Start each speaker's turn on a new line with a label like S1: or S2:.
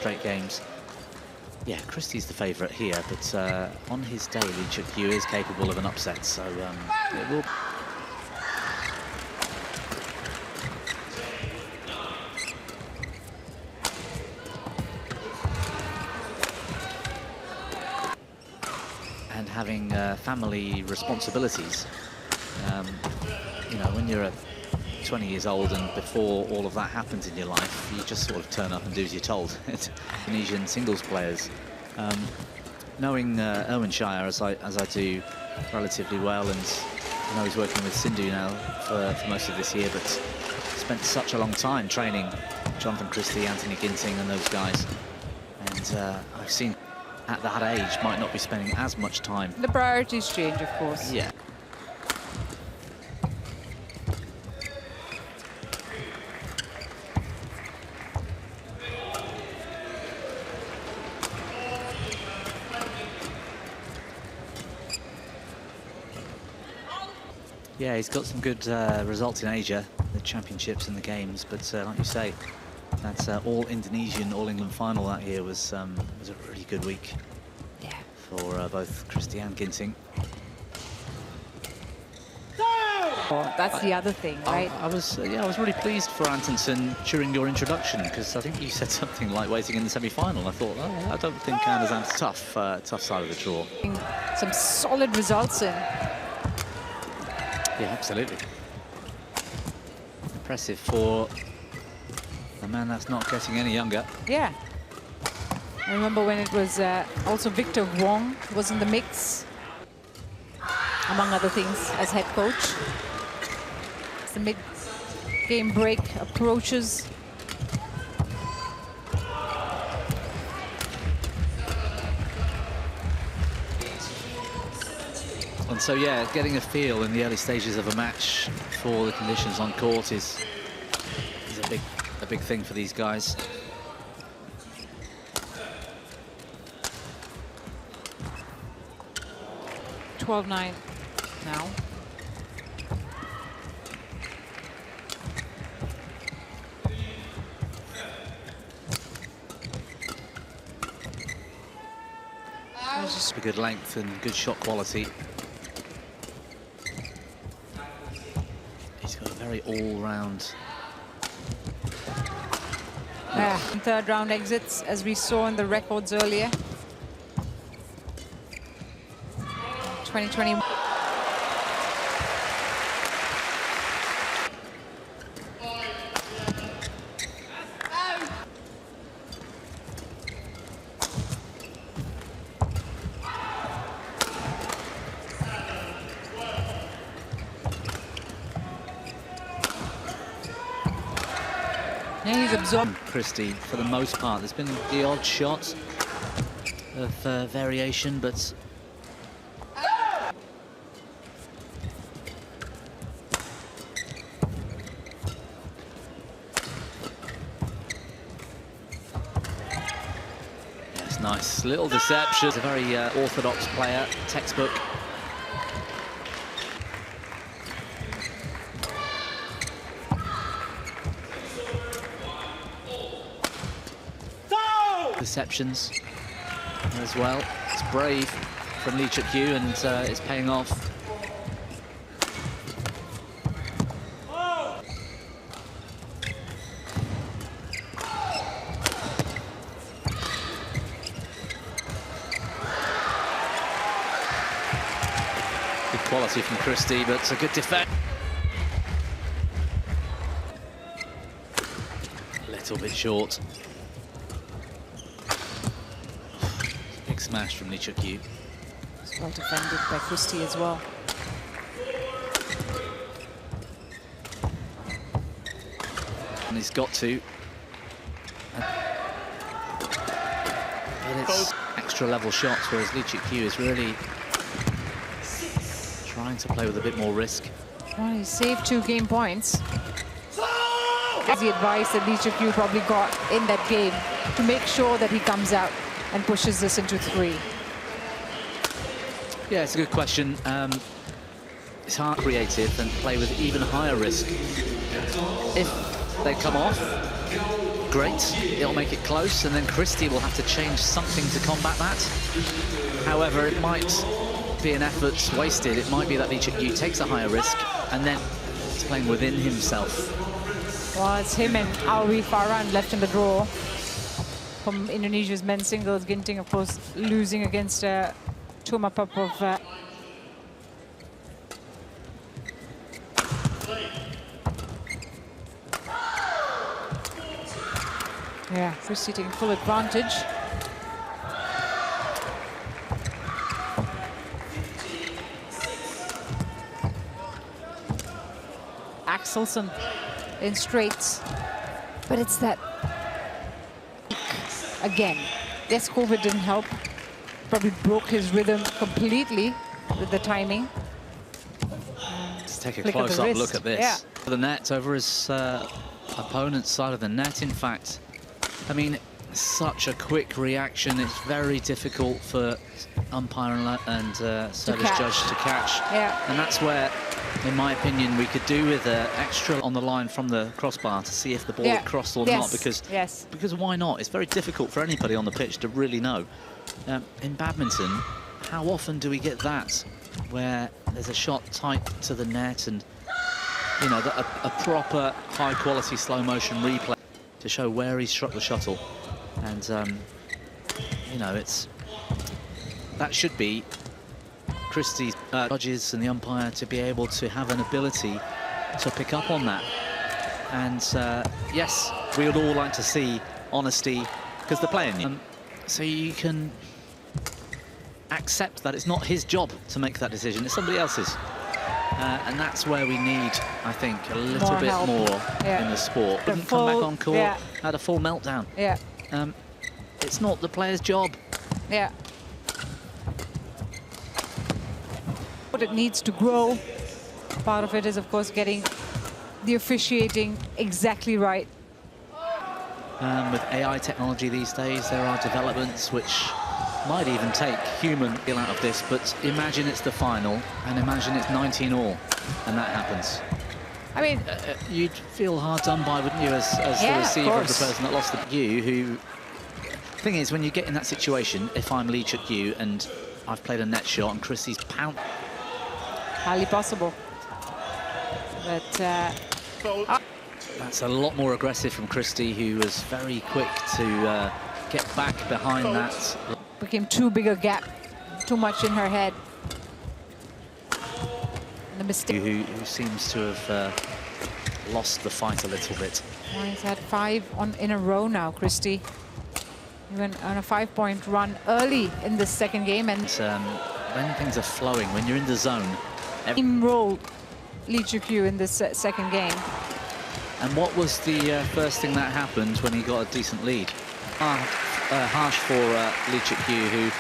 S1: straight games. Yeah, Christie's the favourite here, but on his day, Lee Cheuk is capable of an upset, so it will. And having family responsibilities, you know, when you're 20 years old and before all of that happens in your life, you just sort of turn up and do as you're told. Indonesian singles players. Knowing Erwin Shire as I do relatively well, and I know he's working with Sindhu now for most of this year, but spent such a long time training Jonatan, Christie, Anthony Ginting and those guys. And I've seen at that age might not be spending as much time.
S2: The priorities change, of course.
S1: Yeah. Yeah, he's got some good results in Asia, the championships and the games, but like you say, that all-Indonesian, all-England final that year was a really good week.
S2: Yeah.
S1: For both Christie and Ginting.
S2: Oh, that's the other thing, right?
S1: I was really pleased for Antonsen during your introduction, because I think you said something like waiting in the semi-final. I thought, oh, I don't think Anderson's tough side of the draw.
S2: Some solid results in.
S1: Yeah, absolutely. Impressive for a man that's not getting any younger.
S2: Yeah. I remember when it was also Victor Wong was in the mix, among other things, as head coach. As the mid-game break approaches.
S1: And so, yeah, getting a feel in the early stages of a match for the conditions on court is a big thing for these guys.
S2: $12-9 now.
S1: Just a good length and good shot quality. He's got a very all-round.
S2: Yeah, third round exits, as we saw in the records earlier. 2021.
S1: Yeah, he's absorbed. Christie, for the most part, there's been the odd shot of variation, but it's nice little deception. He's a very orthodox player, textbook. Deceptions as well. It's brave from Lee Cheuk and it's paying off. Good quality from Christie, but it's a good defense. A little bit short. Smash from Lee Cheuk.
S2: It's well defended by Christie as well.
S1: And he's got to. But it's extra level shots, whereas Lee Cheuk is really trying to play with a bit more risk.
S2: Well, he saved 2 game points. That's the advice that Lee Cheuk probably got in that game, to make sure that he comes out and pushes this into 3.
S1: Yeah, it's a good question. It's hard creative and play with even higher risk. If they come off, great. It'll make it close, and then Christie will have to change something to combat that. However, it might be an effort wasted. It might be that Lee Cheuk takes a higher risk, and then he's playing within himself.
S2: Well, it's him and Alwi Farhan left in the draw from Indonesia's men's singles. Ginting, of course, losing against Tumapap of yeah, Christie taking full advantage. Axelsen in straights, but it's that again. Yes, COVID didn't help. Probably broke his rhythm completely with the timing.
S1: Let's take a close-up look at this.
S2: Yeah.
S1: The net over his opponent's side of the net, in fact. I mean, such a quick reaction. It's very difficult for umpire and service judge to catch.
S2: Yeah.
S1: And that's where, in my opinion, we could do with extra on the line from the crossbar to see if the ball had crossed or not. Because why not? It's very difficult for anybody on the pitch to really know. In badminton, how often do we get that, where there's a shot tight to the net and, you know, a proper high-quality slow-motion replay to show where he struck the shuttle. And, you know, that should be Christie's judges and the umpire to be able to have an ability to pick up on that. And, yes, we would all like to see honesty, because they're playing you. So you can accept that it's not his job to make that decision, it's somebody else's. And that's where we need, I think, a little bit more in the sport. Couldn't come back on court, had a full meltdown.
S2: Yeah.
S1: It's not the player's job.
S2: Yeah. But it needs to grow. Part of it is, of course, getting the officiating exactly right.
S1: With AI technology these days, there are developments which might even take human skill out of this, but imagine it's the final, and imagine it's 19-all, and that happens.
S2: I mean,
S1: you'd feel hard done by, wouldn't you, as the receiver of the person that lost the you, who... Thing is, when you get in that situation, if I'm Lee Cheuk and I've played a net shot and Christie's pound...
S2: Highly possible. But...
S1: That's a lot more aggressive from Christie, who was very quick to get back behind that.
S2: Became too big a gap, too much in her head. And the mistake.
S1: Who seems to have lost the fight a little bit.
S2: Well, he's had 5 in a row now, Christie. He went on a 5-point run early in the second game. And
S1: when things are flowing, when you're in the zone...
S2: Rolled Lee Cheuk in this second game.
S1: And what was the first thing that happened when he got a decent lead? Harsh for Lee Cheuk, who